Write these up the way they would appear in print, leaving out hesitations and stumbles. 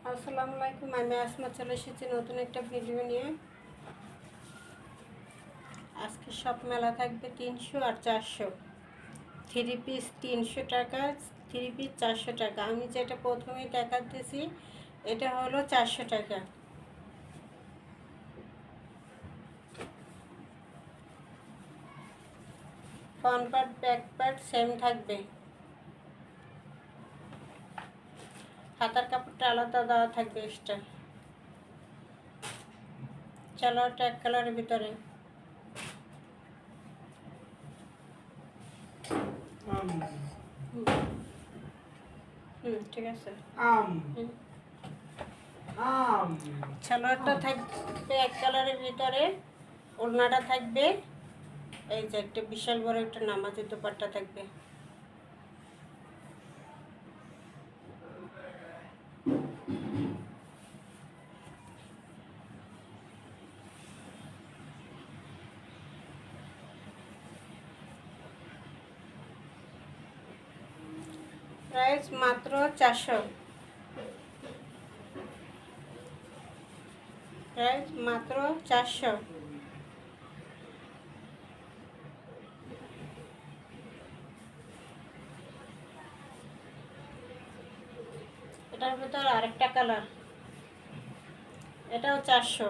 আসসালামু আলাইকুম, আমি আসমা চলে এসেছি নতুন একটা ভিডিও নিয়ে। আজকে সব মেলা থাকবে 300 আর 400। 3 পিস 300 টাকা, 3 পিস 400 টাকা। আমি যেটা প্রথমেই দেখাতেছি এটা হলো 400 টাকা। Front part back part same থাকবে। হাতার কাপড়টা আলাদা দেওয়া থাকবে এক্সট্রা। সালোয়ারটা এক কালারের ভিতরে। ঠিক আছে। সালোয়ারটা থাকবে এক কালারের ভিতরে, ওড়নাটা থাকবে এই যে একটা বিশাল বড় একটা নামাজি দোপাট্টা থাকবে। প্রাইস মাত্র 400। প্রাইস মাত্র 400। এটার ভিতর আরেকটা কালার, এটাও 400।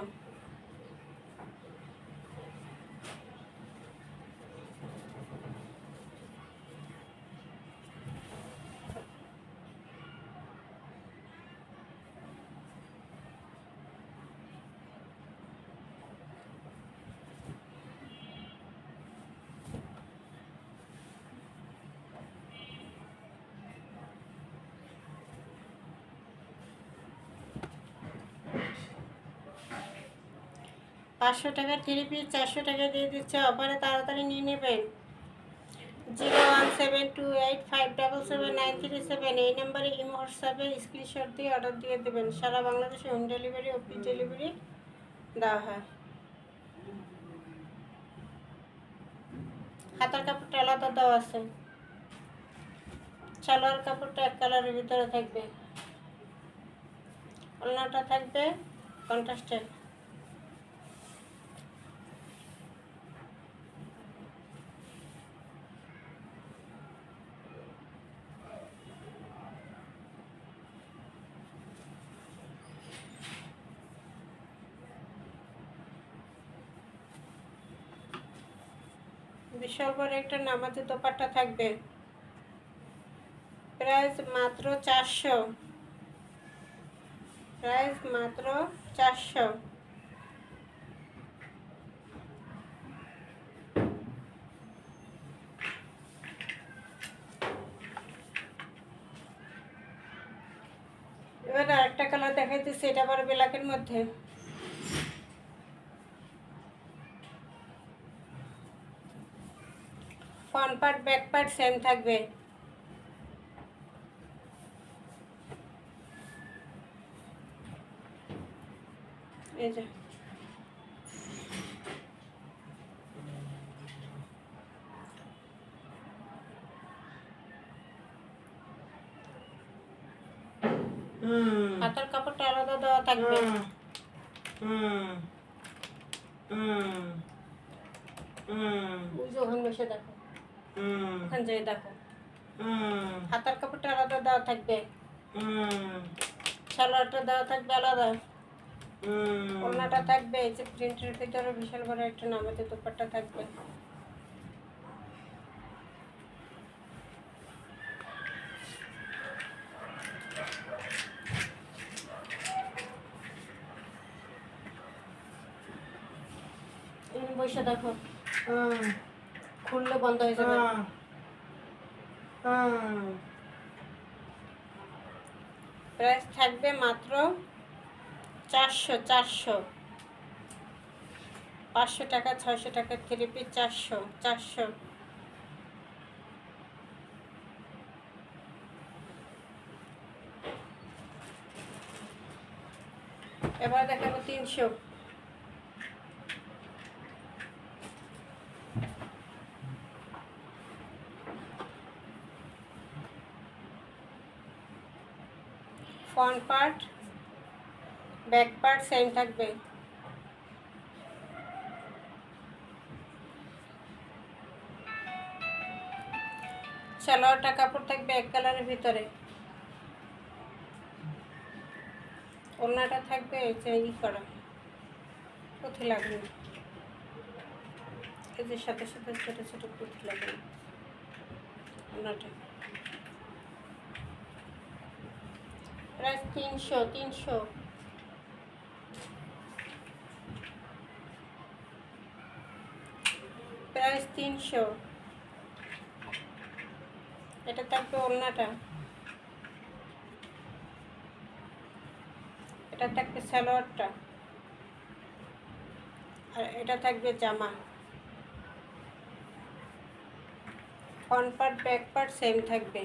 পাঁচশো টাকার 3 পিস 400 টাকা দিয়ে দিচ্ছে অফারে, তাড়াতাড়ি নিয়ে নেবেন। 01728577937 এই নাম্বারে ইমো হোয়াটসঅ্যাপে স্ক্রিনশট দিয়ে অর্ডার দিয়ে দেবেন। সারা বাংলাদেশে হোম ডেলিভারি, অফিস ডেলিভারি দেওয়া হয়। হাতার কাপড়টা আলাদা দেওয়া আছে। সালোয়ার কাপড়টা এক কালারের ভিতরে থাকবে। ওড়নাটা থাকবে কন্ট্রাস্টের। বিশাল বড় একটা নামাজি দোপাট্টা থাকবে। প্রাইস মাত্র 400। প্রাইস মাত্র 400। এবার আরেকটা কালার দেখাইতেছি, এটা আবার ব্ল্যাকের মধ্যে। Front part back part same থাকবে। এই যে হাতার কাপড়টা আলাদা দেওয়া থাকবে। ওখানে বসে দেখো, ওখানে যেয়ে দেখো। হাতার কাপড়টা আলাদা দেওয়া থাকবে। সালোয়ারটা দেওয়া থাকবে আলাদা। ওড়নাটা থাকবে এই যে প্রিন্টের ভিতরে বিশাল বড় একটা নামাজি দোপাট্টা থাকবে। বসে দেখো, খুললে বন্ধ হয়ে যাবে। প্রাইস থাকবে মাত্র 400। 500 টাকা 600 টাকা 3 পিস 400। এবার দেখাবো 300। Front part back part same থাকবে। সালোয়ারটা কাপড় থাকবে এক কালারের ভিতরে, ওড়নাটা থাকবে যে করা পুঁথি লাগবে, এই যে সাথে সাথে ছোটো ছোটো পুঁথি লাগবে ওড়নাটা। Price 300 price 300। এটা থাকবে ওড়নাটা, এটা থাকবে সালোয়ারটা, আর এটা থাকবে জামা। Front part back part same থাকবে।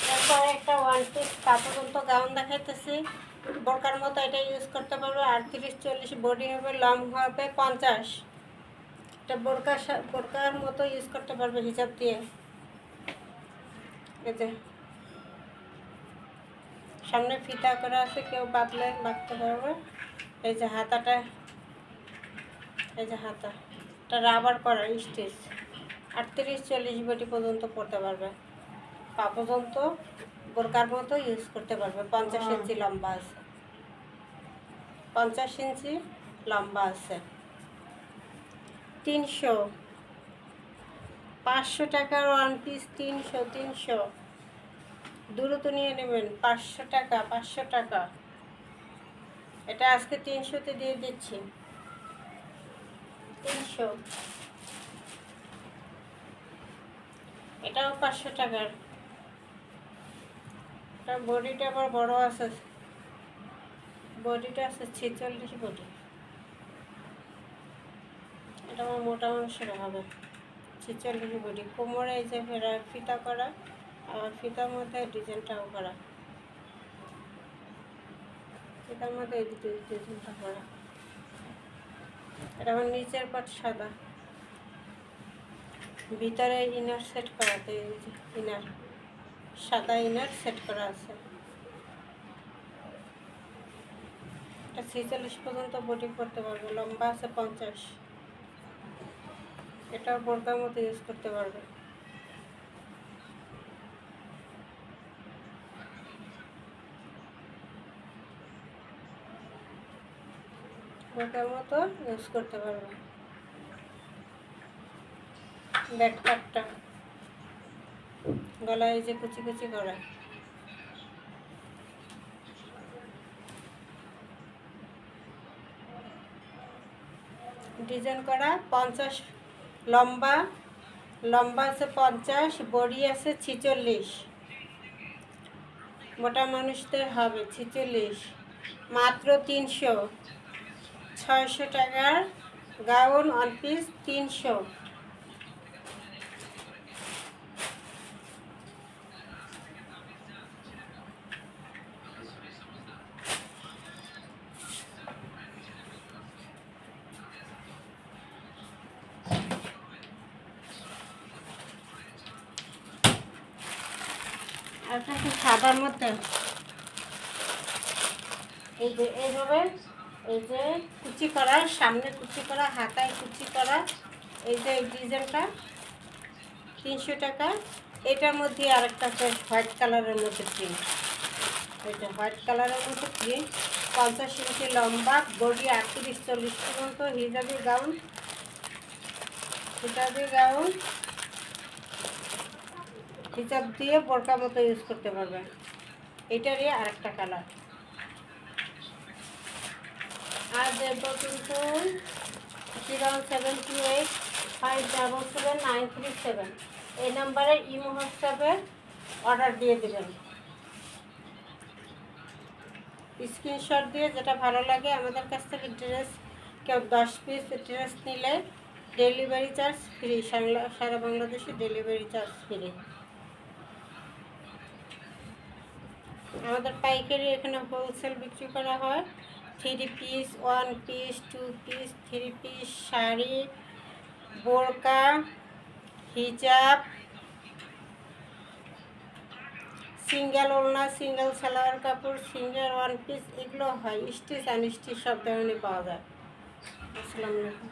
তারপরে একটা ওয়ান পিস পর্যন্ত গাউন দেখাইতেছি, বোরকার মতো এটা ইউজ করতে পারবে। 38-40 বডি হবে, লং হবে 50। এটা বোরকার মতো ইউজ করতে পারবে হিজাব দিয়ে। এই যে সামনে ফিতা করা আছে, কেউ বাঁধতে পারবে। এই যে হাতাটা, এই যে হাতা, এটা রাবার করা স্টিচ। 38-40 বডি পর্যন্ত পরতে পারবে, পা পর্যন্ত বোরকার মতো ইউজ করতে পারবে। 50 ইঞ্চি লম্বা আছে, 50 ইঞ্চি লম্বা আছে। 300, 500 টাকার ওয়ান পিস। 300 দ্রুত নিয়ে নেবেন। 500 টাকা, 500 টাকা। এটা আজকে 300-তে দিয়ে দিচ্ছি। 300। এটাও 500 টাকার। এটা বডিটা আবার বড় আছে, বডিটা আছে 46 বডি। এটা আমার মোটা মানুষের হবে, 46 বডি। কোমরে এই যে ফিতা করা, আর ফিতার মধ্যে ডিজাইনটাও করা, ফিতার মধ্যে এই ডিজাইনটা করা। এটা আমার নিচের পাট সাদা, ভিতরে ইনার সেট করাতে, ইনার সাদা ইনার সেট করা আছে। এটা 46 পর্যন্ত বডি করতে পারবে, লম্বা আছে 50। এটা বোরকার মতো ইউজ করতে পারবে। বোরকার মতো ইউজ করতে পারবে। ব্যাক পার্টটা গলায় এই যে কুচি কুচি করা, ডিজাইন করা। 50 লম্বা, লম্বা আছে 50, বডি আছে 46। মোটা মানুষদের হবে 46। মাত্র 300। 600 টাকার গাউন ওয়ান পিস 300। একটা কি সাদার মধ্যে এই যে এইভাবে, এই যে কুচি করা, সামনে কুচি করা, হাতায় কুচি করা, এই যে এই ডিজাইনটা 300 টাকা। এটার মধ্যে আরেকটা আছে হোয়াইট কালারের মধ্যে প্রিন্ট, এই যে হোয়াইট কালারের মধ্যে প্রিন্ট। 50 ইঞ্চি লম্বা, বডি 38-40 পর্যন্ত। হিজাবি গাউন, হিজাবি গাউন হিজাব দিয়ে বোরকা মতো ইউজ করতে পারবে। এটারই আরেকটা কালার। আর দেবো কিন্তু 078577937 এই নাম্বারে ইমো হোয়াটসঅ্যাপে অর্ডার দিয়ে দেবেন। স্ক্রিনশট দিয়ে যেটা ভালো লাগে আমাদের কাছ থেকে ড্রেস, কেউ 10 পিস ড্রেস নিলে ডেলিভারি চার্জ ফ্রি, সারা বাংলাদেশে ডেলিভারি চার্জ ফ্রি। আমাদের পাইকারি এখানে হোলসেল বিক্রি করা হয়। 3 piece, 1 piece, 2 piece, 3 piece, sari, বোরকা, হিজাব, সিঙ্গেল ওড়না, সিঙ্গেল সালোয়ার কাপড়, সিঙ্গেল 1 পিস, এগুলো হয়। স্টিচ আনস্টিচ সব ধরনের পাওয়া যায়। আসসালামু আলাইকুম।